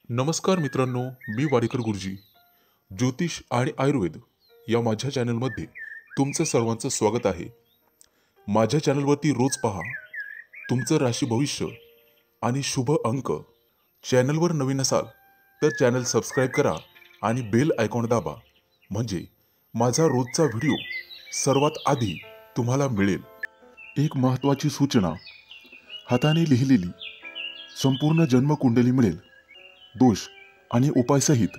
नमस्कार मित्रांनो, मी वाडेकर गुरुजी. ज्योतिष आणि आयुर्वेद या माझ्या चॅनलमध्ये तुमचं सर्वांचं स्वागत आहे. माझ्या चॅनलवरती रोज पहा तुमचं राशी भविष्य आणि शुभ अंक. चॅनलवर नवीन असाल तर चॅनल सबस्क्राईब करा आणि बेल आयकॉन दाबा, म्हणजे माझा रोजचा व्हिडिओ सर्वात आधी तुम्हाला मिळेल. एक महत्त्वाची सूचना: हाताने लिहिलेली संपूर्ण जन्मकुंडली मिळेल. दोष आणि उपायसहित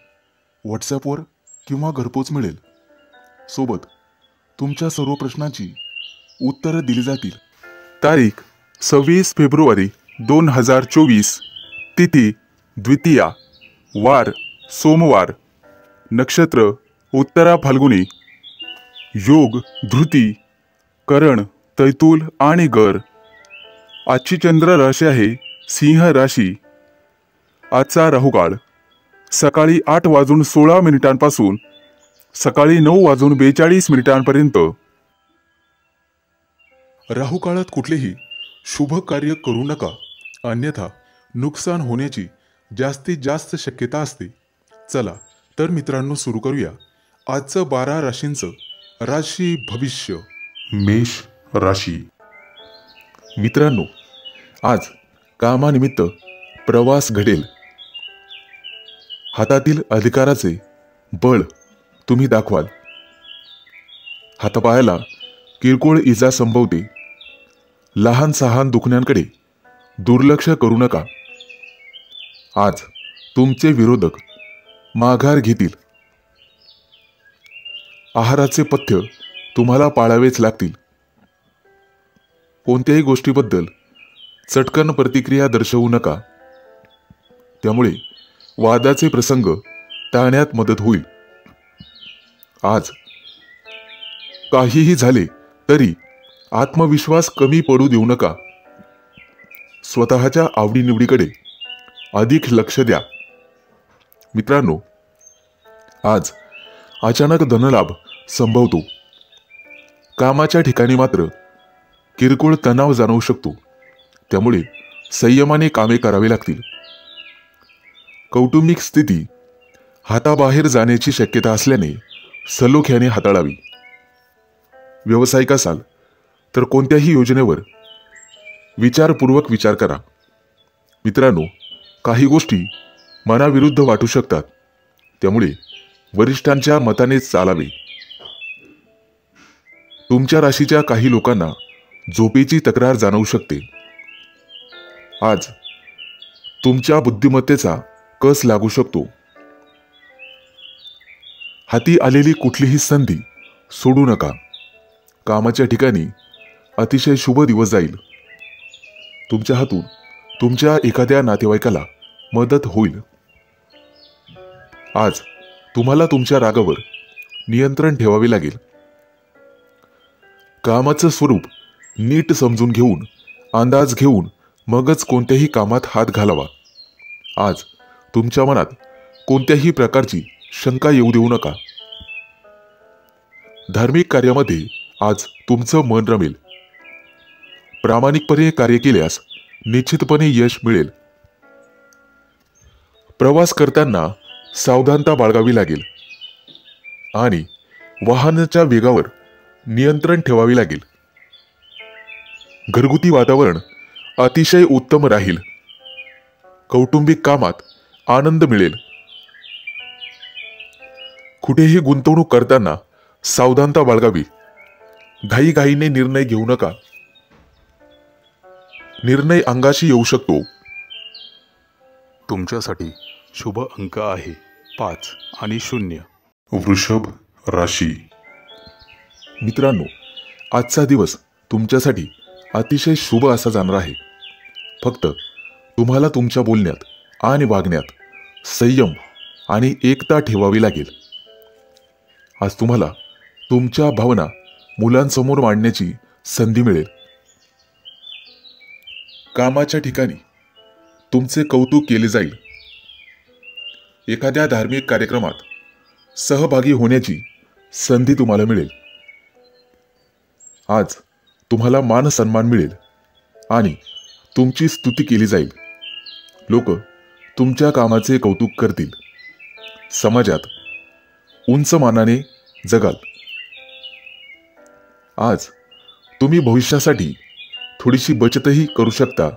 व्हॉट्सॲपवर किंवा घरपोच मिळेल. सोबत तुमच्या सर्व प्रश्नांची उत्तरं दिली जातील. तारीख 26 फेब्रुवारी 2024. तिथी द्वितीया, वार सोमवार, नक्षत्र उत्तरा फाल्गुनी, योग धृती, करण तैतूल आणि गर. आजची चंद्र राशी आहे सिंह राशी. आजचा राहुकाळ सकाळी 8:16 सकाळी 9:42 राहुकाळात कुठलेही शुभ कार्य करू नका, अन्यथा नुकसान होण्याची जास्तीत जास्त शक्यता असते. चला तर मित्रांनो, सुरू करूया आजचं 12 राशींचं राशी भविष्य. मेष राशी. मित्रांनो, आज कामानिमित्त प्रवास घडेल. हातातील अधिकाराचे बळ तुम्ही दाखवाल. हातापायाला किरकोळ इजा संभवते. लहान सहान दुखण्यांकडे दुर्लक्ष करू नका. आज तुमचे विरोधक माघार घेतील. आहाराचे पथ्य तुम्हाला पाळावेच लागतील. कोणत्याही गोष्टीबद्दल चटकन प्रतिक्रिया दर्शवू नका, त्यामुळे वादाचे प्रसंग टाळण्यात मदत होईल. आज काहीही झाले तरी आत्मविश्वास कमी पडू देऊ नका. स्वतःच्या आवडीनिवडीकडे अधिक लक्ष द्या. मित्रांनो, आज अचानक धनलाभ संभवतो. कामाच्या ठिकाणी मात्र किरकोळ तणाव जाणवू शकतो, त्यामुळे संयमाने कामे करावी लागतील. कौटुंबिक स्थिती हाताबाहेर जाण्याची शक्यता असल्याने सलोख्याने हाताळावी. व्यावसायिक असाल तर कोणत्याही योजनेवर विचारपूर्वक विचार करा. मित्रांनो, काही गोष्टी मनाविरुद्ध वाटू शकतात, त्यामुळे वरिष्ठांच्या मताने चालावे. तुमच्या राशीच्या काही लोकांना झोपेची तक्रार जाणवू शकते. आज तुमच्या बुद्धिमत्तेचा कस लागू शकतो. हाती आलेली कुठलीही संधी सोडू नका. कामाच्या ठिकाणी अतिशय शुभ दिवस जाईल. तुमच्या हातून तुमच्या एखाद्या नातेवाईकाला मदत होईल. आज तुम्हाला तुमच्या रागावर नियंत्रण ठेवावे लागेल. कामाचं स्वरूप नीट समजून घेऊन, अंदाज घेऊन मगच कोणत्याही कामात हात घालावा. आज तुमच्या मनात कोणत्याही प्रकारची शंका येऊ देऊ नका. धार्मिक कार्यामध्ये आज तुमचं मन रमेल. प्रामाणिकपणे कार्य केल्यास निश्चितपणे यश मिळेल. प्रवास करताना सावधानता बाळगावी लागेल आणि वाहनाच्या वेगावर नियंत्रण ठेवावे लागेल. घरगुती वातावरण अतिशय उत्तम राहील. कौटुंबिक कामात आनंद मिळेल. कुठेही गुंतवणूक करताना सावधानता बाळगावी. घाईघाईने निर्णय घेऊ नका. निर्णय अंगाशी येऊ शकतो. तुमच्यासाठी शुभ अंक आहे 5 आणि 0. वृषभ राशी. मित्रांनो, आजचा दिवस तुमच्यासाठी अतिशय शुभ असा जाणार आहे. फक्त तुम्हाला तुमच्या बोलण्यात आणि वागण्यात संयम आणि एकता ठेवावी लागेल. आज तुम्हाला तुमच्या भावना मुलांसमोर मांडण्याची संधी मिळेल. कामाच्या ठिकाणी तुमचे कौतुक केले जाईल. एखाद्या धार्मिक कार्यक्रमात सहभागी होण्याची संधी तुम्हाला मिळेल. आज तुम्हाला मान सन्मान मिळेल आणि तुमची स्तुती केली जाईल. लोक तुमच्या कामाचे कौतुक करतील. समाजात उंच मानाने जगाल. आज तुम्ही भविष्यासाठी थोडीशी बचतही करू शकता,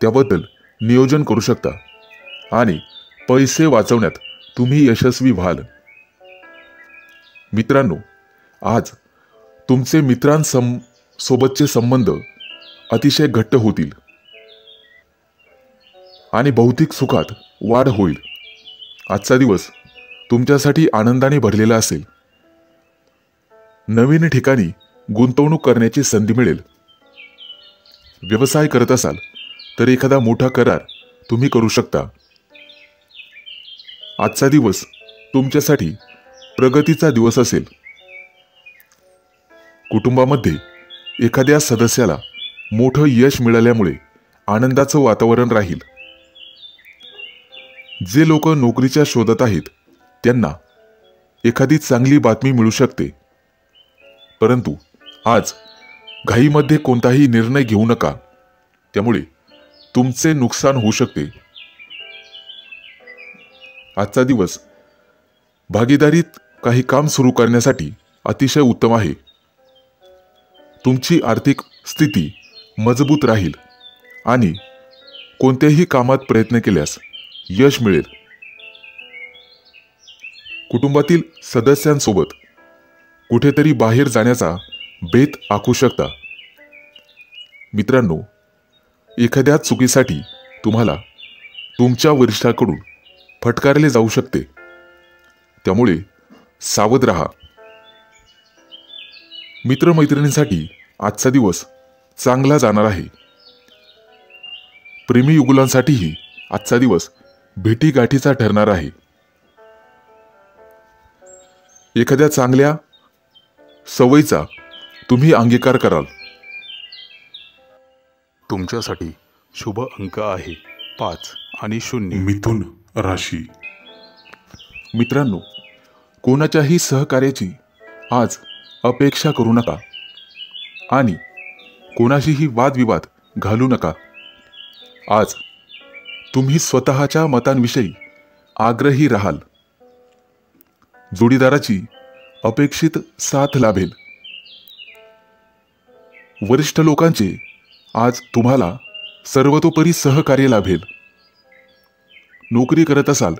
त्याबद्दल नियोजन करू शकता आणि पैसे वाचवण्यात तुम्ही यशस्वी व्हाल. मित्रांनो, आज तुमचे मित्रांसोबतचे संबंध अतिशय घट्ट होतील आणि भौतिक सुखात वाढ होईल. आजचा दिवस तुमच्यासाठी आनंदाने भरलेला असेल. नवीन ठिकाणी गुंतवणूक करण्याची संधी मिळेल. व्यवसाय करत असाल तर एखादा मोठा करार तुम्ही करू शकता. आजचा दिवस तुमच्यासाठी प्रगतीचा दिवस असेल. कुटुंबामध्ये एखाद्या सदस्याला मोठं यश मिळाल्यामुळे आनंदाचं वातावरण राहील. जे लोक नोकरीच्या शोधात आहेत त्यांना एखादी चांगली बातमी मिळू शकते. परंतु आज घाईमध्ये कोणताही निर्णय घेऊ नका, त्यामुळे तुमचे नुकसान होऊ शकते. आजचा दिवस भागीदारीत काही काम सुरू करण्यासाठी अतिशय उत्तम आहे. तुमची आर्थिक स्थिती मजबूत राहील आणि कोणत्याही कामात प्रयत्न केल्यास यश मिळेल. कुटुंबातील सदस्यांसोबत कुठेतरी बाहेर जाण्याचा बेत आखू शकता. मित्रांनो, एखाद्या चुकीसाठी तुम्हाला तुमच्या वरिष्ठाकडून फटकारले जाऊ शकते, त्यामुळे सावध राहा. मित्रमैत्रिणींसाठी आजचा दिवस चांगला जाणार आहे. प्रेमी युगुलांसाठीही आजचा दिवस भेटीगाठीचा ठरणार आहे. एखाद्या चांगल्या सवयीचा तुम्ही अंगीकार कराल. तुमच्यासाठी शुभ अंक आहे 5 आणि 0. मिथुन राशी. मित्रांनो, कोणाच्याही सहकार्याची आज अपेक्षा करू नका आणि कोणाशीही वादविवाद घालू नका. आज तुम्ही स्वतःच्या मतांविषयी आग्रही राहाल. जोडीदाराची अपेक्षित साथ लाभेल. वरिष्ठ लोकांचे आज तुम्हाला सर्वतोपरी सहकार्य लाभेल. नोकरी करत असाल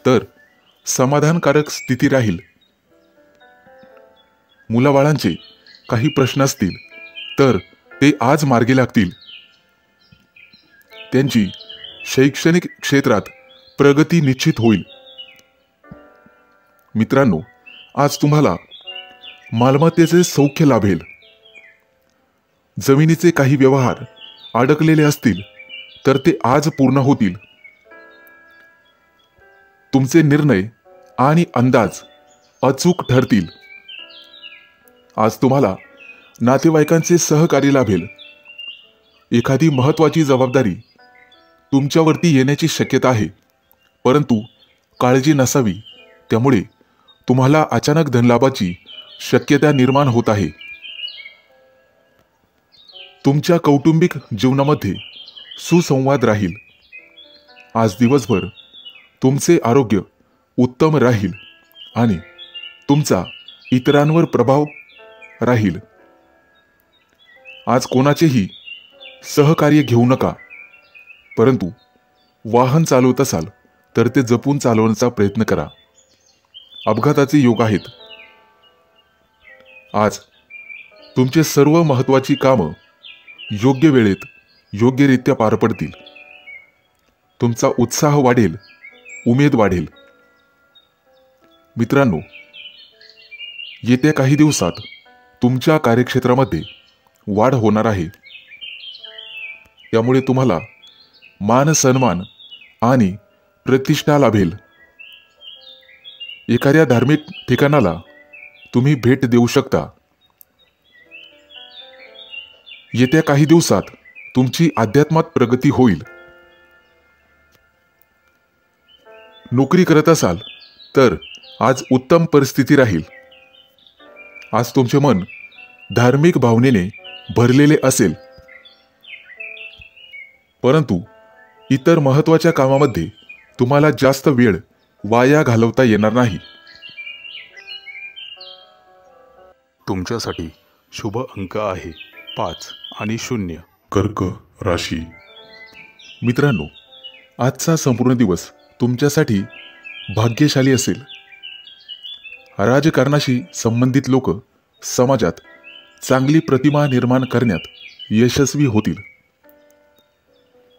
तर समाधानकारक स्थिती राहील. मुलाबाळांचे काही प्रश्न असतील तर ते आज मार्गी लागतील. त्यांची शैक्षणिक क्षेत्रात प्रगती निश्चित होईल. मित्रांनो, आज तुम्हाला मालमत्तेचे सौख्य लाभेल. जमिनीचे काही व्यवहार अडकलेले असतील तर ते आज पूर्ण होतील. तुमचे निर्णय आणि अंदाज अचूक ठरतील. आज तुम्हाला नातेवाईकांचे सहकार्य लाभेल. एखादी महत्त्वाची जबाबदारी तुमच्यावरती येण्याची शक्यता आहे, परंतु काळजी नसावी, त्यामुळे तुम्हाला अचानक धनलाभाची शक्यता निर्माण होत आहे. तुमच्या कौटुंबिक जीवनामध्ये सुसंवाद राहील. आज दिवसभर तुमचे आरोग्य उत्तम राहील आणि तुमचा इतरांवर प्रभाव राहील. आज कोणाचेही सहकार्य घेऊ नका, परंतु वाहन चालवत असाल तर ते जपून चालवण्याचा प्रयत्न करा. अपघाताचे योग आहेत. आज तुमचे सर्व महत्त्वाची कामं योग्य वेळेत योग्यरित्या पार पडतील. तुमचा उत्साह वाढेल, उमेद वाढेल. मित्रांनो, येत्या काही दिवसात तुमच्या कार्यक्षेत्रामध्ये वाढ होणार आहे. त्यामुळे तुम्हाला मान सन्मान आणि प्रतिष्ठा लाभेल. एखाद्या धार्मिक ठिकाणाला तुम्ही भेट देऊ शकता. येत्या काही दिवसात तुमची अध्यात्मात प्रगती होईल. नोकरी करत असाल तर आज उत्तम परिस्थिती राहील. आज तुमचे मन धार्मिक भावनेने भरलेले असेल, परंतु इतर महत्त्वाच्या कामामध्ये तुम्हाला जास्त वेळ वाया घालवता येणार नाही. तुमच्यासाठी शुभ अंक आहे 5 आणि 0. कर्क राशी. मित्रांनो, आजचा संपूर्ण दिवस तुमच्यासाठी भाग्यशाली असेल. राजकारणाशी संबंधित लोक समाजात चांगली प्रतिमा निर्माण करण्यात यशस्वी होतील.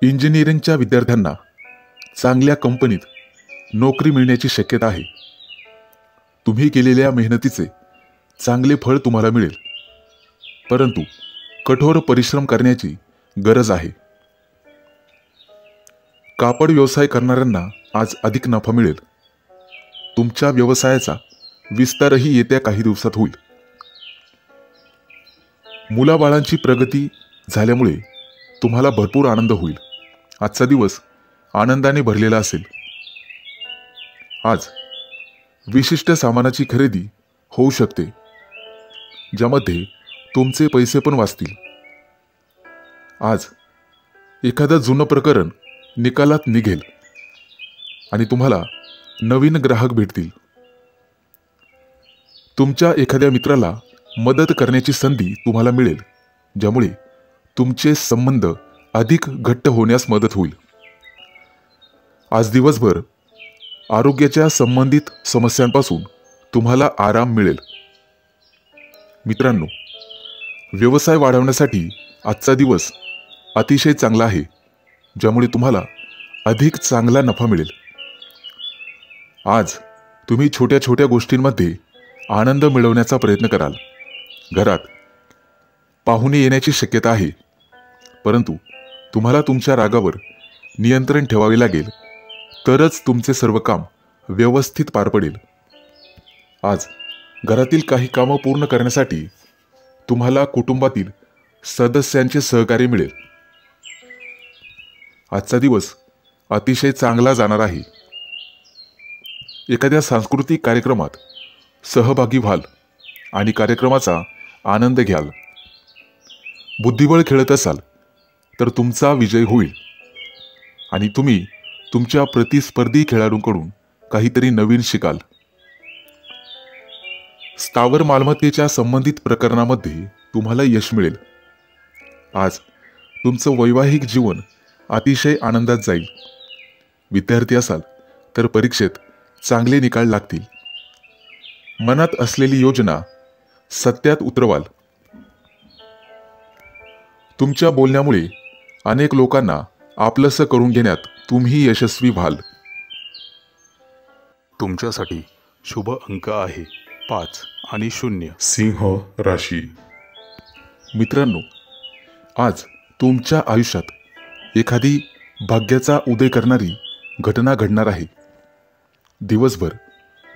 इंजिनिअरिंगच्या विद्यार्थ्यांना चांगल्या कंपनीत नोकरी मिळण्याची शक्यता आहे. तुम्ही केलेल्या मेहनतीचे चांगले फळ तुम्हाला मिळेल, परंतु कठोर परिश्रम करण्याची गरज आहे. कापड व्यवसाय करणाऱ्यांना आज अधिक नफा मिळेल. तुमच्या व्यवसायाचा विस्तारही येत्या काही दिवसात होईल. मुलाबाळांची प्रगती झाल्यामुळे तुम्हाला भरपूर आनंद होईल. आजचा दिवस आनंदाने भरलेला असेल. आज विशिष्ट सामानाची खरेदी होऊ शकते, ज्यामध्ये तुमचे पैसे पण वाचतील. आज एखादं जुनं प्रकरण निकालात निघेल आणि तुम्हाला नवीन ग्राहक भेटतील. तुमच्या एखाद्या मित्राला मदत करण्याची संधी तुम्हाला मिळेल, ज्यामुळे तुमचे संबंध अधिक घट्ट होण्यास मदत होईल. आज दिवसभर आरोग्याच्या संबंधित समस्यांपासून तुम्हाला आराम मिळेल. मित्रांनो, व्यवसाय वाढवण्यासाठी आजचा दिवस अतिशय चांगला आहे, ज्यामुळे तुम्हाला अधिक चांगला नफा मिळेल. आज तुम्ही छोट्या छोट्या गोष्टींमध्ये आनंद मिळवण्याचा प्रयत्न कराल. घरात पाहुणे येण्याची शक्यता आहे, परंतु तुम्हाला तुमच्या रागावर नियंत्रण ठेवावे लागेल, तरच तुमचे सर्व काम व्यवस्थित पार पडेल. आज घरातील काही कामं पूर्ण करण्यासाठी तुम्हाला कुटुंबातील सदस्यांचे सहकार्य मिळेल. आजचा दिवस अतिशय चांगला जाणार आहे. एखाद्या सांस्कृतिक कार्यक्रमात सहभागी व्हाल आणि कार्यक्रमाचा आनंद घ्याल. बुद्धिबळ खेळत असाल तर तुमचा विजय होईल आणि तुम्ही तुमच्या प्रतिस्पर्धी खेळाडूंकडून काहीतरी नवीन शिकाल. स्थावर मालमत्तेच्या संबंधित प्रकरणामध्ये तुम्हाला यश मिळेल. आज तुमचं वैवाहिक जीवन अतिशय आनंदात जाईल. विद्यार्थी असाल तर परीक्षेत चांगले निकाल लागतील. मनात असलेली योजना सत्यात उतरवाल. तुमच्या बोलण्यामुळे अनेक लोकांना आपलंसं करून घेण्यात तुम्ही यशस्वी व्हाल. तुमच्यासाठी शुभ अंक आहे 5 आणि 0. सिंह राशी. मित्रांनो, आज तुमच्या आयुष्यात एखादी भाग्याचा उदय करणारी घटना घडणार आहे. दिवसभर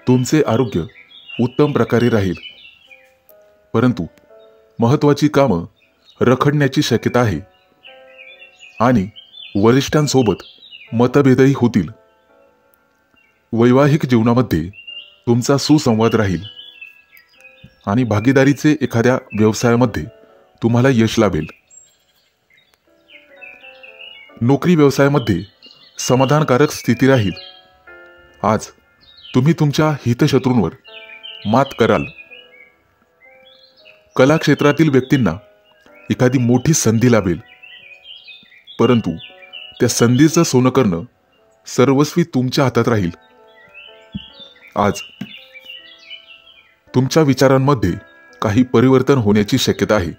तुमचे आरोग्य उत्तम प्रकारे राहील, परंतु महत्त्वाची कामं रखडण्याची शक्यता आहे आणि वरिष्ठांसोबत मतभेदही होतील. वैवाहिक जीवनामध्ये तुमचा सुसंवाद राहील आणि भागीदारीचे एखाद्या व्यवसायामध्ये तुम्हाला यश लाभेल. नोकरी व्यवसायामध्ये समाधानकारक स्थिती राहील. आज तुम्ही तुमच्या हितशत्रूंवर मात कराल. कला क्षेत्रातील व्यक्तींना एखादी मोठी संधी लाभेल, परंतु त्या संधीचं सोनं करणं सर्वस्वी तुमच्या हातात राहील. आज तुमच्या विचारांमध्ये काही परिवर्तन होण्याची शक्यता आहे,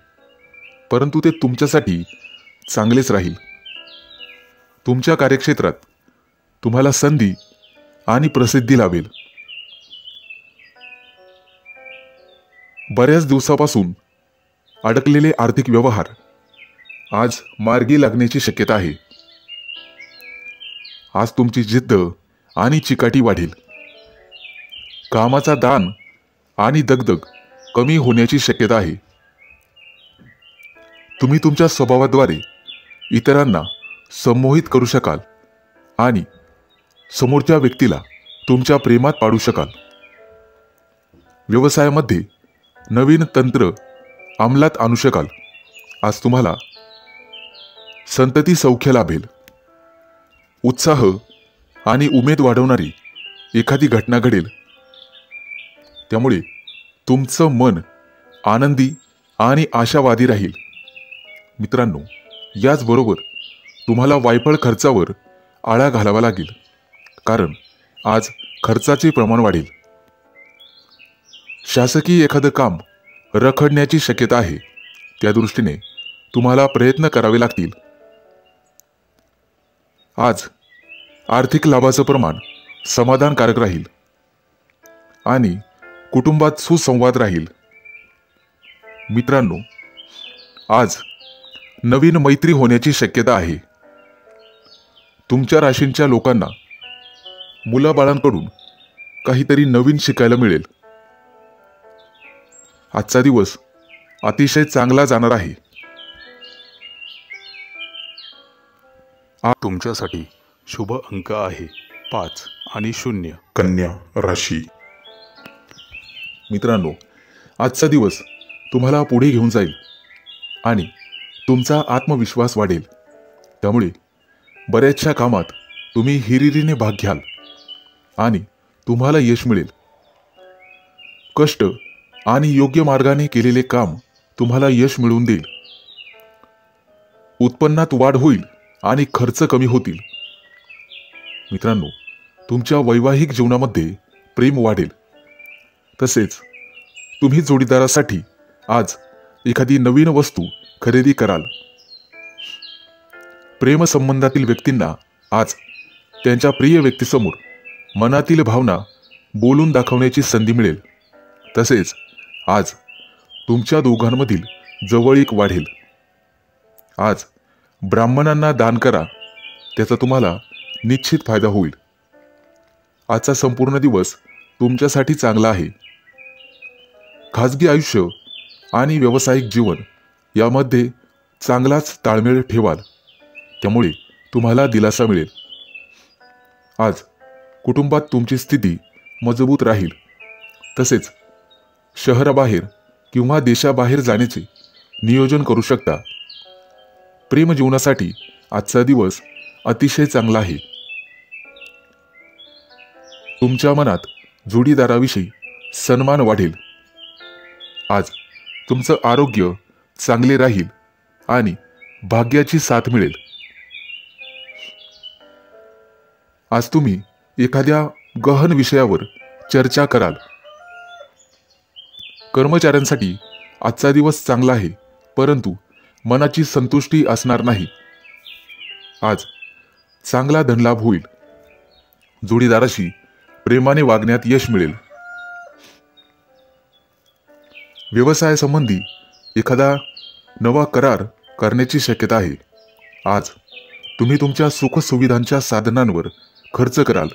परंतु ते तुमच्यासाठी चांगलेच राहील. तुमच्या कार्यक्षेत्रात तुम्हाला संधी आणि प्रसिद्धी लाभेल. बऱ्याच दिवसापासून अडकलेले आर्थिक व्यवहार आज मार्गी लागण्याची शक्यता आहे. आज तुमची जिद्द आणि चिकाटी वाढेल. कामाचा दान आणि दगदग कमी होण्याची शक्यता आहे. तुम्ही तुमच्या स्वभावाद्वारे इतरांना संमोहित करू शकाल आणि समोरच्या व्यक्तीला तुमच्या प्रेमात पाडू शकाल. व्यवसायामध्ये नवीन तंत्र अंमलात आणू शकाल. आज तुम्हाला संतती सौख्य लाभेल. उत्साह आणि उमेद वाढवणारी एखादी घटना घडेल, त्यामुळे तुमचं मन आनंदी आणि आशावादी राहील. मित्रांनो, याचबरोबर तुम्हाला वायफळ खर्चावर आळा घालावा लागेल, कारण आज खर्चाचे प्रमाण वाढेल. शासकीय एखादं काम रखडण्याची शक्यता आहे, त्या दृष्टीने तुम्हाला प्रयत्न करावे लागतील. आज आर्थिक लाभाचं प्रमाण समाधानकारक राहील आणि कुटुंबात सुसंवाद राहील. मित्रांनो, आज नवीन मैत्री होण्याची शक्यता आहे. तुमच्या राशींच्या लोकांना मुलाबाळांकडून काहीतरी नवीन शिकायला मिळेल. आजचा दिवस अतिशय चांगला जाणार आहे. तुमच्यासाठी शुभ अंक आहे 5 आणि 0. कन्या राशी. मित्रांनो, आजचा दिवस तुम्हाला पुढे घेऊन जाईल आणि तुमचा आत्मविश्वास वाढेल. त्यामुळे बऱ्याचशा कामात तुम्ही हिरिरीने भाग घ्याल आणि तुम्हाला यश मिळेल. कष्ट आणि योग्य मार्गाने केलेले काम तुम्हाला यश मिळवून देईल. उत्पन्नात वाढ होईल आणि खर्च कमी होतील. मित्रांनो, तुमच्या वैवाहिक जीवनामध्ये प्रेम वाढेल. तसेच तुम्ही जोडीदारासाठी आज एखादी नवीन वस्तू खरेदी कराल. प्रेमसंबंधातील व्यक्तींना आज त्यांच्या प्रिय व्यक्तीसमोर मनातील भावना बोलून दाखवण्याची संधी मिळेल. तसेच आज तुमच्या दोघांमधील जवळीक वाढेल. आज ब्राह्मणांना दान करा, त्याचा तुम्हाला निश्चित फायदा होईल. आजचा संपूर्ण दिवस तुमच्यासाठी चांगला आहे. खाजगी आयुष्य आणि व्यावसायिक जीवन यामध्ये चांगलाच ताळमेळ ठेवाल, त्यामुळे तुम्हाला दिलासा मिळेल. आज कुटुंबात तुमची स्थिती मजबूत राहील. तसेच शहराबाहेर किंवा देशाबाहेर जाण्याचे नियोजन करू शकता. प्रेमजीवनासाठी आजचा दिवस अतिशय चांगला आहे. तुमच्या मनात जोडीदाराविषयी सन्मान वाढेल. आज तुमचं आरोग्य चांगले राहील आणि भाग्याची साथ मिळेल. आज तुम्ही एखाद्या गहन विषयावर चर्चा कराल. कर्मचाऱ्यांसाठी आजचा दिवस चांगला आहे, परंतु मनाची संतुष्टी असणार नाही. आज चांगला धनलाभ होईल. जोडीदाराशी प्रेमाने वागण्यात यश मिळेल. व्यवसायासंबंधी एखादा नवा करार करण्याची शक्यता आहे. आज तुम्ही तुमच्या सुखसुविधांच्या साधनांवर खर्च कराल.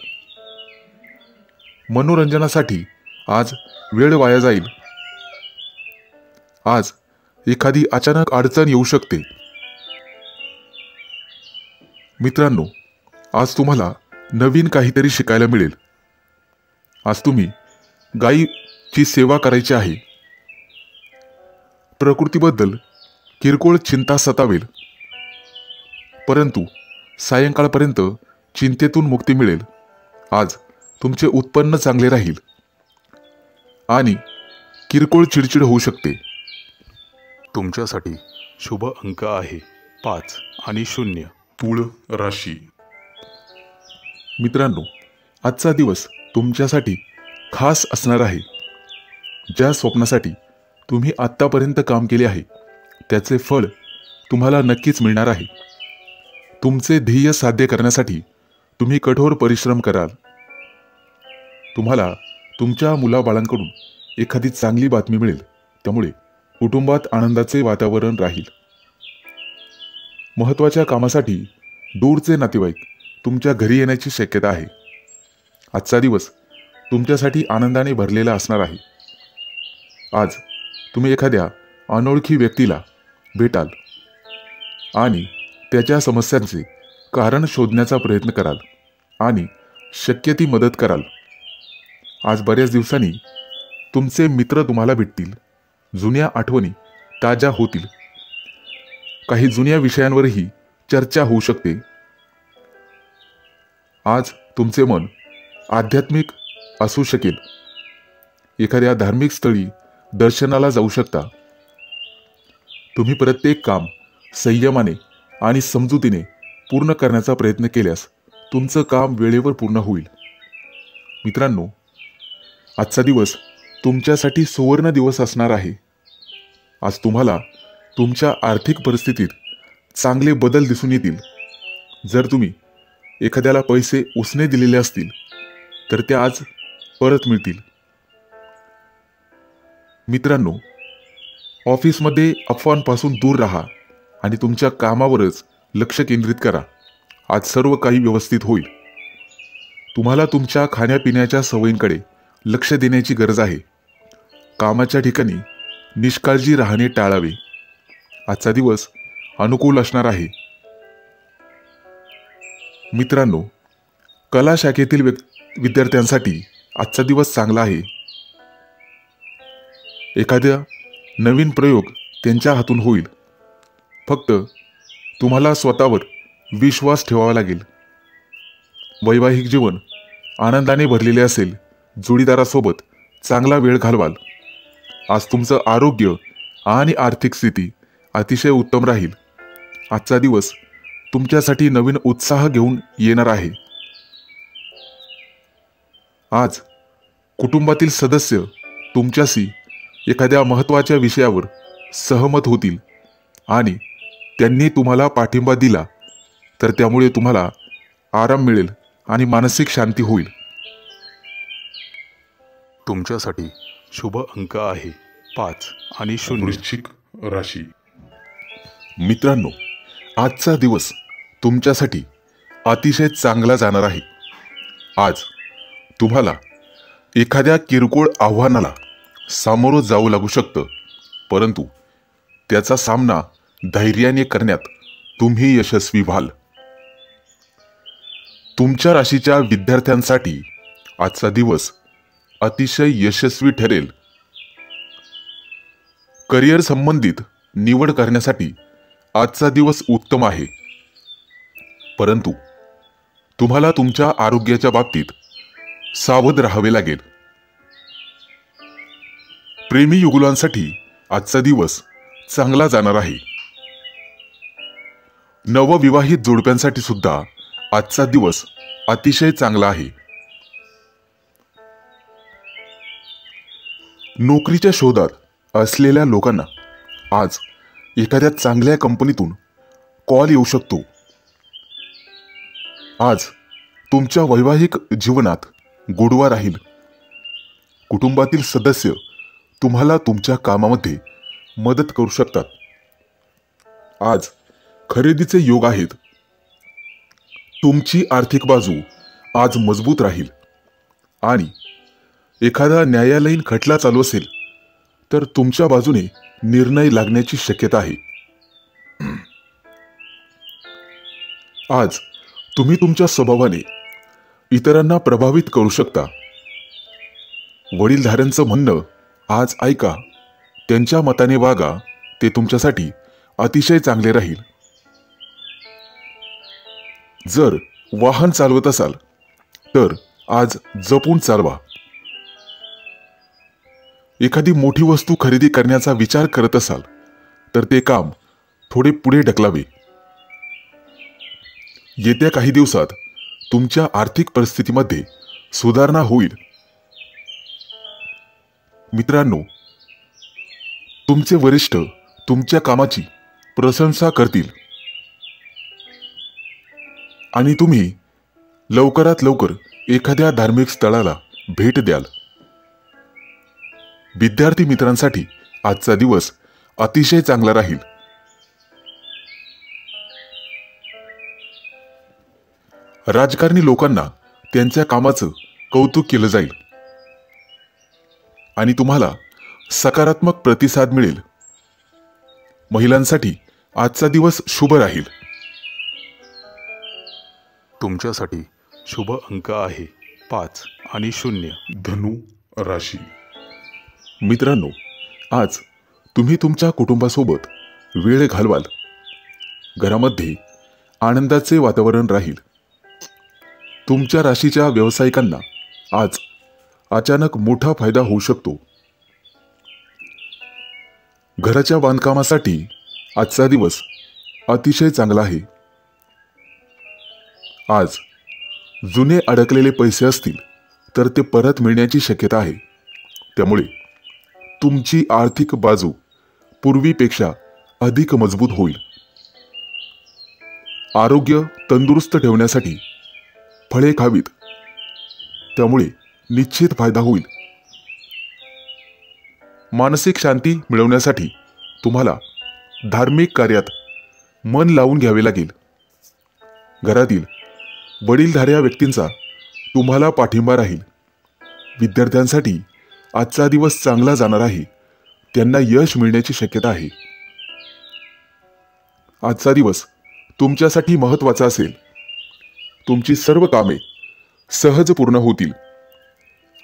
मनोरंजनासाठी आज वेळ वाया जाईल. आज एखादी अचानक अडचण येऊ शकते. मित्रांनो, आज तुम्हाला नवीन काहीतरी शिकायला मिळेल. आज तुम्ही गायीची सेवा करायची आहे. प्रकृतीबद्दल किरकोळ चिंता सतावेल, परंतु सायंकाळपर्यंत चिंतेतून मुक्ती मिळेल. आज तुमचे उत्पन्न चांगले राहील आणि किरकोळ चिडचिड होऊ शकते. तुमच्यासाठी शुभ अंक आहे 5 आणि 0. तुळ राशी. मित्रांनो, आजचा दिवस तुमच्यासाठी खास असणार आहे. ज्या स्वप्नासाठी तुम्ही आत्तापर्यंत काम केले आहे, त्याचे फळ तुम्हाला नक्कीच मिळणार आहे. तुमचे ध्येय साध्य करण्यासाठी तुम्ही कठोर परिश्रम कराल. तुम्हाला तुमच्या मुलाबाळांकडून एखादी चांगली बातमी मिळेल, त्यामुळे कुटुंबात आनंदाचे वातावरण राहील. महत्त्वाच्या कामासाठी दूरचे नातेवाईक तुमच्या घरी येण्याची शक्यता आहे. आजचा दिवस तुमच्यासाठी आनंदाने भरलेला असणार आहे. आज तुम्ही एखाद्या अनोळखी व्यक्तीला भेटाल आणि त्याच्या समस्यांचे कारण शोधण्याचा प्रयत्न कराल आणि शक्य ती मदत कराल. आज बऱ्याच दिवसांनी तुमचे मित्र तुम्हाला भेटतील. जुन्या आठवणी ताज्या होतील. काही जुन्या विषयांवरही चर्चा होऊ शकते. आज तुमचे मन आध्यात्मिक असू शकेल. एखाद्या धार्मिक स्थळी दर्शनाला जाऊ शकता. तुम्ही प्रत्येक काम संयमाने आणि समजुतीने पूर्ण करण्याचा प्रयत्न केल्यास तुमचं काम वेळेवर पूर्ण होईल. मित्रांनो, आजचा दिवस तुमच्यासाठी सुवर्ण दिवस असणार आहे. आज तुम्हाला तुमच्या आर्थिक परिस्थितीत चांगले बदल दिसून येतील. जर तुम्ही एखाद्याला पैसे उसने दिलेले असतील तर ते आज परत मिळतील. मित्रांनो, ऑफिसमध्ये अफवांपासून दूर राहा आणि तुमच्या कामावरच लक्ष केंद्रित करा. आज सर्व काही व्यवस्थित होईल. तुम्हाला तुमच्या खाण्यापिण्याच्या सवयींकडे लक्ष देण्याची गरज आहे. कामाच्या ठिकाणी निष्काळजी राहणे टाळावे. आजचा दिवस अनुकूल असणार आहे. मित्रांनो, कला शाखेतील विद्यार्थ्यांसाठी आजचा दिवस चांगला आहे. एखादा नवीन प्रयोग त्यांच्या हातून होईल. फक्त तुम्हाला स्वतःवर विश्वास ठेवावा लागेल. वैवाहिक जीवन आनंदाने भरलेले असेल. जोडीदारासोबत चांगला वेळ घालवाल. आज तुमचं आरोग्य आणि आर्थिक स्थिती अतिशय उत्तम राहील. आजचा दिवस तुमच्यासाठी नवीन उत्साह घेऊन येणार आहे. आज कुटुंबातील सदस्य तुमच्याशी एखाद्या महत्त्वाच्या विषयावर सहमत होतील आणि त्यांनी तुम्हाला पाठिंबा दिला तर त्यामुळे तुम्हाला आराम मिळेल आणि मानसिक शांती होईल. तुमच्यासाठी शुभ अंक आहे 5 आणि 0. वृश्चिक राशी. मित्रांनो, आजचा दिवस तुमच्यासाठी अतिशय चांगला जाणार आहे. आज तुम्हाला एखाद्या किरकोळ आव्हानाला सामोरं जावं लागू शकतं, परंतु त्याचा सामना धैर्याने करण्यात तुम्ही यशस्वी व्हाल. तुमच्या राशीच्या विद्यार्थ्यांसाठी आजचा दिवस अतिशय यशस्वी ठरेल. करिअर संबंधित निवड करण्यासाठी आजचा दिवस उत्तम आहे, परंतु तुम्हाला तुमच्या आरोग्याच्या बाबतीत सावध राहावे लागेल. प्रेमी युगुलांसाठी आजचा दिवस चांगला जाणार आहे. नवविवाहित जोडप्यांसाठी सुद्धा आजचा दिवस अतिशय चांगला आहे. नोकरीच्या शोधात असलेल्या लोकांना आज एखाद्या चांगल्या कंपनीतून कॉल येऊ शकतो. आज तुमच्या वैवाहिक जीवनात गोडवा राहील. कुटुंबातील सदस्य तुम्हाला तुमच्या कामामध्ये मदत करू शकतात. आज खरेदीचे योग आहेत. तुमची आर्थिक बाजू आज मजबूत राहील आणि एखादा न्यायालयीन खटला चालू असेल तर तुमच्या बाजूने निर्णय लागण्याची शक्यता आहे. आज तुम्ही तुमच्या स्वभावाने इतरांना प्रभावित करू शकता. वडीलधाऱ्यांचं म्हणणं आज ऐका. त्यांच्या मताने वागा. ते तुमच्यासाठी अतिशय चांगले राहील. जर वाहन चालवत असाल तर आज जपून चालवा. एखादी मोठी वस्तू खरेदी करण्याचा विचार करत असाल तर ते काम थोडे पुढे ढकलावे. येत्या काही दिवसात तुमच्या आर्थिक परिस्थितीमध्ये सुधारणा होईल. मित्रांनो, तुमचे वरिष्ठ तुमच्या कामाची प्रशंसा करतील आणि तुम्ही लवकरात लवकर एखाद्या धार्मिक स्थळाला भेट द्याल. विद्यार्थी मित्रांसाठी आजचा दिवस अतिशय चांगला राहील. राजकारणी लोकांना त्यांच्या कामाचं कौतुक केलं जाईल आणि तुम्हाला सकारात्मक प्रतिसाद मिळेल. महिलांसाठी आजचा दिवस शुभ राहील. तुमच्यासाठी शुभ अंक आहे 5 आणि 0. धनु राशी. मित्रांनो, आज तुम्ही तुमच्या कुटुंबासोबत वेळ घालवाल. घरामध्ये आनंदाचे वातावरण राहील. तुमच्या राशीच्या व्यावसायिकांना आज अचानक मोठा फायदा होऊ शकतो. घराच्या बांधकामासाठी आजचा दिवस अतिशय चांगला आहे. आज जुने अडकलेले पैसे असतील तर ते परत मिळण्याची शक्यता आहे. त्यामुळे तुमची आर्थिक बाजू पूर्वीपेक्षा अधिक मजबूत होईल. आरोग्य तंदुरुस्त ठेवण्यासाठी फळे खावीत, त्यामुळे निश्चित फायदा होईल. मानसिक शांती मिळवण्यासाठी तुम्हाला धार्मिक कार्यात मन लावून घ्यावे लागेल. घरातील वडीलधाऱ्या व्यक्तींचा तुम्हाला पाठिंबा राहील. विद्यार्थ्यांसाठी आजचा दिवस चांगला जाणार आहे. त्यांना यश मिळण्याची शक्यता आहे. आजचा दिवस तुमच्यासाठी महत्त्वाचा असेल. तुमची सर्व कामे सहज पूर्ण होतील.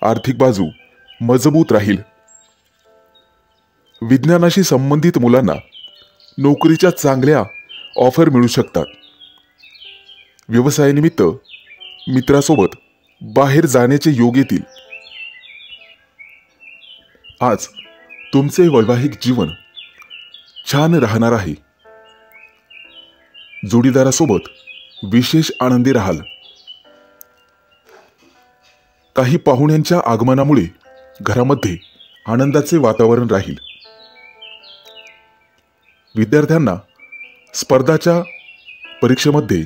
आर्थिक बाजू मजबूत राहील. विज्ञानाशी संबंधित मुलांना नोकरीच्या चांगल्या ऑफर मिळू शकतात. व्यवसायानिमित्त मित्रासोबत बाहेर जाण्याचे योग येतील. आज तुमचे वैवाहिक जीवन छान राहणार आहे. जोडीदारासोबत विशेष आनंदी राहाल. काही पाहुण्यांच्या आगमनामुळे घरामध्ये आनंदाचे वातावरण राहील. विद्यार्थ्यांना स्पर्धाच्या परीक्षेमध्ये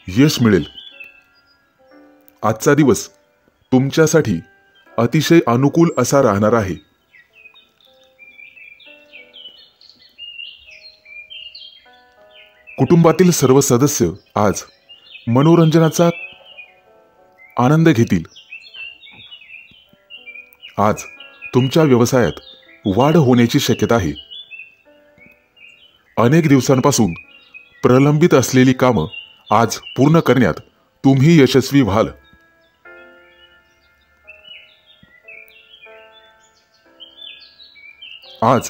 यश मिळेल. आजचा दिवस तुमच्यासाठी अतिशय अनुकूल असा राहणार आहे. कुटुंबातील सर्व सदस्य आज मनोरंजनाचा आनंद घेतील. आज तुमच्या व्यवसायात वाढ होण्याची शक्यता आहे. अनेक दिवसांपासून प्रलंबित असलेली कामं आज पूर्ण करण्यात तुम्ही यशस्वी व्हाल. आज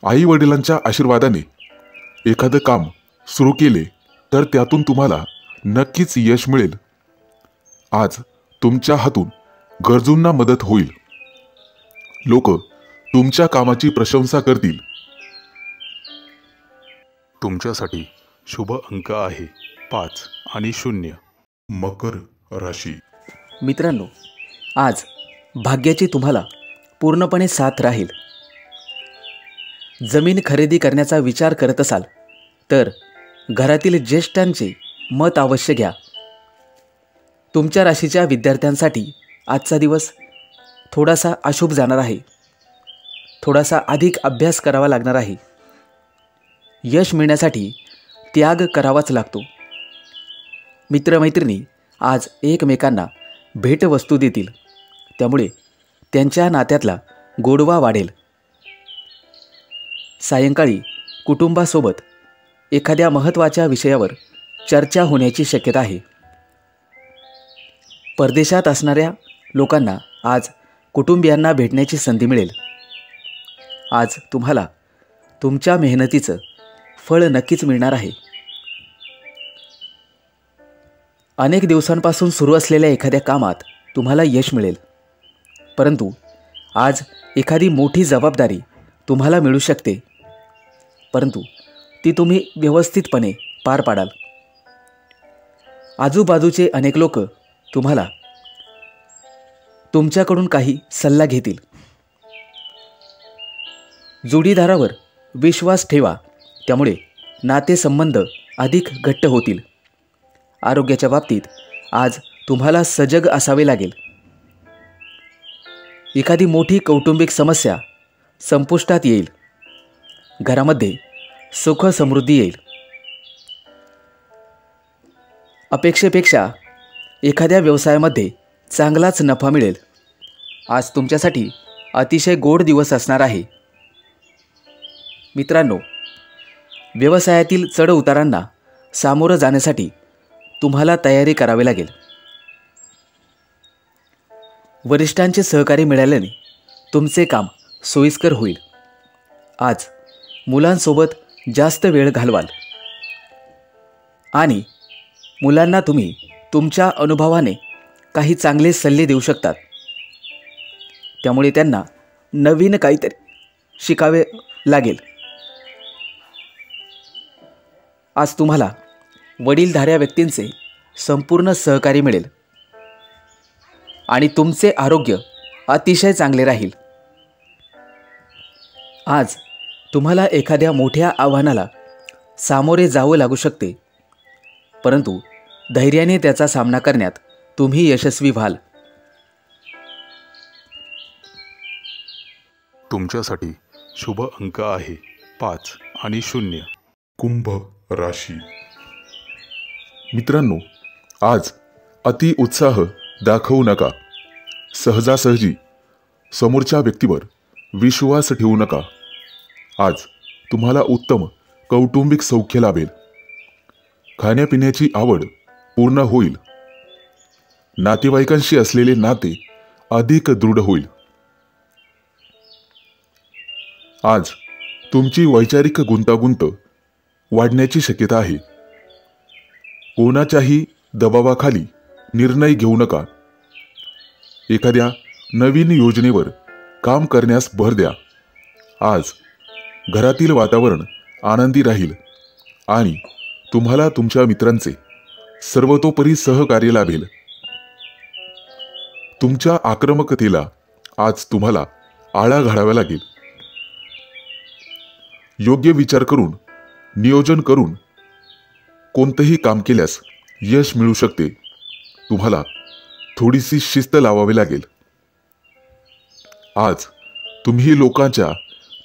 आई वडिलांच्या आशीर्वादाने एखादं काम सुरू केले तर त्यातून तुम्हाला नक्कीच यश मिळेल. आज तुमच्या हातून गरजूंना मदत होईल. लोक तुमच्या कामाची प्रशंसा करतील. तुमच्यासाठी शुभ अंक आहे 5 आणि 0. मकर राशी. मित्रांनो, आज भाग्याची तुम्हाला पूर्णपणे साथ राहील. जमीन खरेदी करण्याचा विचार करत असाल तर घरातील ज्येष्ठांचे मत अवश्य घ्या. तुमच्या राशीच्या विद्यार्थ्यांसाठी आजचा दिवस थोडासा अशुभ जाणार आहे. थोडासा अधिक अभ्यास करावा लागणार आहे. यश मिळण्यासाठी त्याग करावाच लागतो. मित्रमैत्रिणी आज एकमेकांना भेटवस्तू देतील. त्यामुळे त्यांच्या नात्यातला गोडवा वाढेल. सायंकाळी कुटुंबासोबत एखाद्या महत्त्वाच्या विषयावर चर्चा होण्याची शक्यता आहे. परदेशात असणाऱ्या लोकांना आज कुटुंबियांना भेटण्याची संधी मिळेल. आज तुम्हाला तुमच्या मेहनतीचं फळ नक्कीच मिळणार आहे. अनेक दिवसांपासून सुरू असलेल्या एखाद्या कामात तुम्हाला यश मिळेल. परंतु आज एखादी मोठी जबाबदारी तुम्हाला मिळू शकते. परंतु ती तुम्ही व्यवस्थितपणे पार पाडाल. आजूबाजूचे अनेक लोक तुम्हाला तुमच्याकडून काही सल्ला घेतील. जोडीदारावर विश्वास ठेवा. त्यामुळे नातेसंबंध अधिक घट्ट होतील. आरोग्याच्या बाबतीत आज तुम्हाला सजग असावे लागेल. एखादी मोठी कौटुंबिक समस्या संपुष्टात येईल. घरामध्ये सुख समृद्धी येईल. अपेक्षेपेक्षा एखाद्या व्यवसायामध्ये चांगलाच नफा मिळेल. आज तुमच्यासाठी अतिशय गोड दिवस असणार आहे. मित्रांनो, व्यवसायातील चढउतारांना सामोरं जाण्यासाठी तुम्हाला तयारी करावी लागेल. वरिष्ठांचे सहकार्य मिळाल्याने तुमचे काम सोयीस्कर होईल. आज मुलांसोबत जास्त वेळ घालवाल आणि मुलांना तुम्ही तुमच्या अनुभवाने काही चांगले सल्ले देऊ शकतात. त्यामुळे त्यांना नवीन काहीतरी शिकावे लागेल. आज तुम्हाला वडीलधाऱ्या व्यक्तींचे संपूर्ण सहकार्य मिळेल आणि तुमचे आरोग्य अतिशय चांगले राहील. आज तुम्हाला एखाद्या मोठ्या आव्हानाला सामोरे जावं लागू शकते, परंतु धैर्याने त्याचा सामना करण्यात तुम्ही यशस्वी व्हाल. तुमच्यासाठी शुभ अंक आहे 5 आणि 0. कुंभ राशी. मित्रांनो, आज अति उत्साह दाखवू नका. सहजासहजी समोरच्या व्यक्तीवर विश्वास ठेवू नका. आज तुम्हाला उत्तम कौटुंबिक सौख्य लाभेल. खाण्यापिण्याची आवड पूर्ण होईल. नातेवाईकांशी असलेले नाते अधिक दृढ होईल. आज तुमची वैचारिक गुंतागुंत वाढण्याची शक्यता आहे. कोणाच्याही दबावाखाली निर्णय घेऊ नका. एखाद्या नवीन योजनेवर काम करण्यास भर द्या. आज घरातील वातावरण आनंदी राहील आणि तुम्हाला तुमच्या मित्रांचे सर्वतोपरी सहकार्य लाभेल. तुमच्या आक्रमकतेला आज तुम्हाला आळा घालावा लागेल. योग्य विचार करून, नियोजन करून कोणतेही काम केल्यास यश मिळू शकते. तुम्हाला थोडीशी शिस्त लावावी लागेल. आज तुम्ही लोकांच्या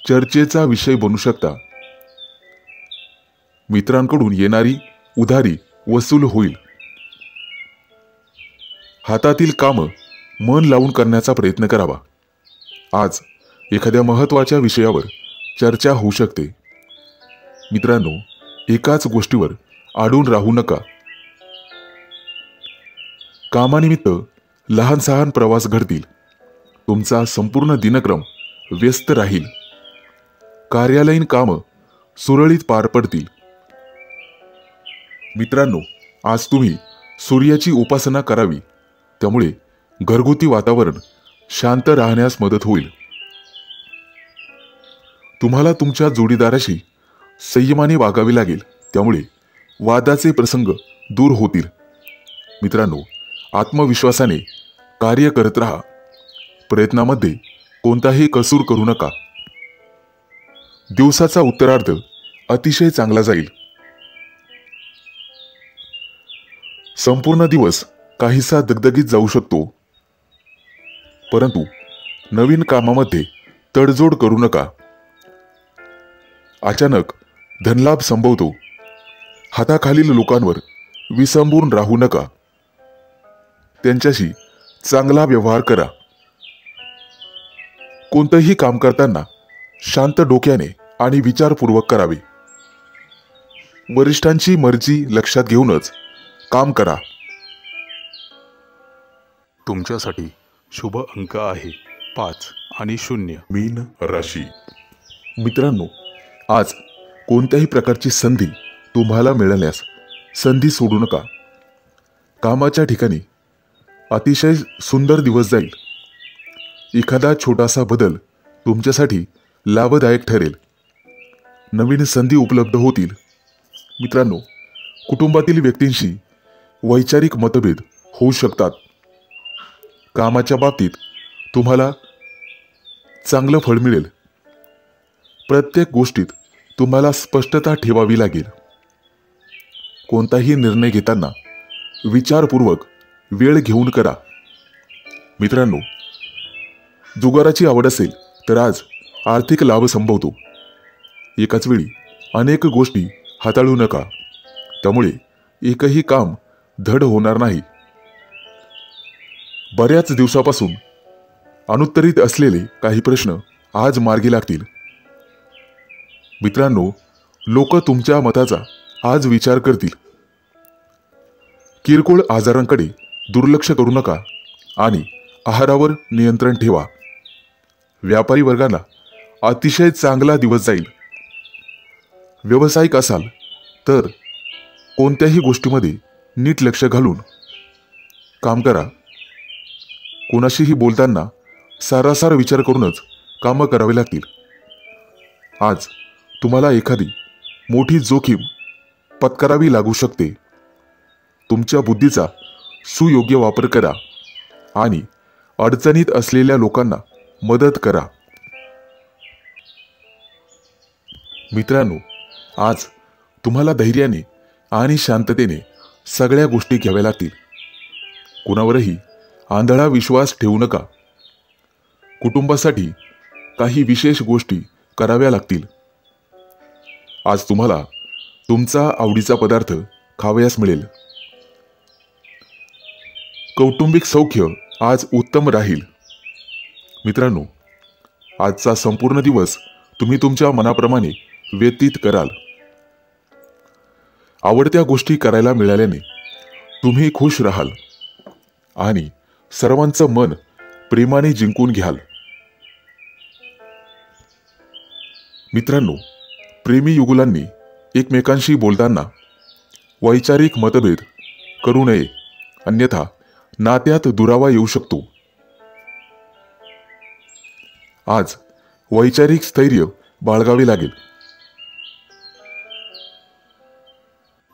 चर्चेचा विषय बनू शकता. मित्रांकडून येणारी उधारी वसूल होईल. हातातील कामं मन लावून करण्याचा प्रयत्न करावा. आज एखाद्या महत्त्वाच्या विषयावर चर्चा होऊ शकते. मित्रांनो, एकाच गोष्टीवर अडून राहू नका. कामानिमित्त लहान सहान प्रवास घडतील. तुमचा संपूर्ण दिनक्रम व्यस्त राहील. कार्यालयीन कामं सुरळीत पार पडतील. मित्रांनो, आज तुम्ही सूर्याची उपासना करावी. त्यामुळे घरगुती वातावरण शांत राहण्यास मदत होईल. तुम्हाला तुमच्या जोडीदाराशी संयमाने वागावे लागेल. त्यामुळे वादाचे प्रसंग दूर होतील. मित्रांनो, आत्मविश्वासाने कार्य करत राहा. प्रयत्नामध्ये कोणताही कसूर करू नका. दिवसाचा उत्तरार्ध अतिशय चांगला जाईल. संपूर्ण दिवस काहीसा दगदगीत जाऊ शकतो, परंतु नवीन कामामध्ये तडजोड करू नका. अचानक धनलाभ संभवतो. हाताखालील लोकांवर विसंबून राहू नका. त्यांच्याशी चांगला व्यवहार करा. कोणतेही काम करताना शांत डोक्याने आणि विचारपूर्वक करावे. वरिष्ठांची मर्जी लक्षात घेऊनच काम करा. तुमच्यासाठी शुभ अंक आहे 5 आणि 0. मीन राशी. मित्रांनो, आज कोणत्याही प्रकारची संधी तुम्हाला मिळाल्यास संधी सोडू नका. कामाच्या ठिकाणी अतिशय सुंदर दिवस जाईल. एखादा छोटासा बदल तुमच्यासाठी लाभदायक ठरेल. नवीन संधी उपलब्ध होतील. मित्रांनो, कुटुंबातील व्यक्तींशी वैचारिक मतभेद होऊ शकतात. कामाच्या बाबतीत तुम्हाला चांगलं फळ मिळेल. प्रत्येक गोष्टीत तुम्हाला स्पष्टता ठेवावी लागेल. कोणताही निर्णय घेताना विचारपूर्वक वेळ घेऊन करा. मित्रांनो, जुगाराची आवड असेल तर आज आर्थिक लाभ संभवतो. एकाच वेळी अनेक गोष्टी हाताळू नका. त्यामुळे एकही काम धड होणार नाही. बऱ्याच दिवसापासून अनुत्तरित असलेले काही प्रश्न आज मार्गी लागतील. मित्रांनो, लोक तुमच्या मताचा आज विचार करतील. किरकोळ आजारांकडे दुर्लक्ष करू नका आणि आहारावर नियंत्रण ठेवा. व्यापारी वर्गाला अतिशय चांगला दिवस जाईल. व्यावसायिक असाल तर कोणत्याही गोष्टीमध्ये नीट लक्ष घालून काम करा. कोणाशीही बोलताना सारासार विचार करूनच कामं करावी लागतील. आज तुम्हाला एखादी मोठी जोखीम पत्करावी लागू शकते. तुमच्या बुद्धीचा सुयोग्य वापर करा आणि अडचणीत असलेल्या लोकांना मदत करा. मित्रांनो, आज तुम्हाला धैर्याने आणि शांततेने सगळ्या गोष्टी घ्याव्या लागतील. कुणावरही आंधळा विश्वास ठेवू नका. कुटुंबासाठी काही विशेष गोष्टी कराव्या लागतील. आज तुम्हाला तुमचा आवडीचा पदार्थ खावयास मिळेल. कौटुंबिक सौख्य आज उत्तम राहील. मित्रांनो, आजचा संपूर्ण दिवस तुम्ही तुमच्या मनाप्रमाणे व्यतीत कराल. आवडत्या गोष्टी करायला मिळाल्याने तुम्ही खुश राहाल आणि सर्वांचं मन प्रेमाने जिंकून घ्याल. मित्रांनो, प्रेमी युगुलांनी एकमेकांशी बोलताना वैचारिक मतभेद करू नये, अन्यथा नात्यात दुरावा येऊ शकतो. आज वैचारिक स्थैर्य बाळगावे लागेल.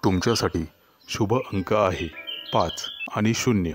तुमच्यासाठी शुभ अंक आहे 5 आणि 0.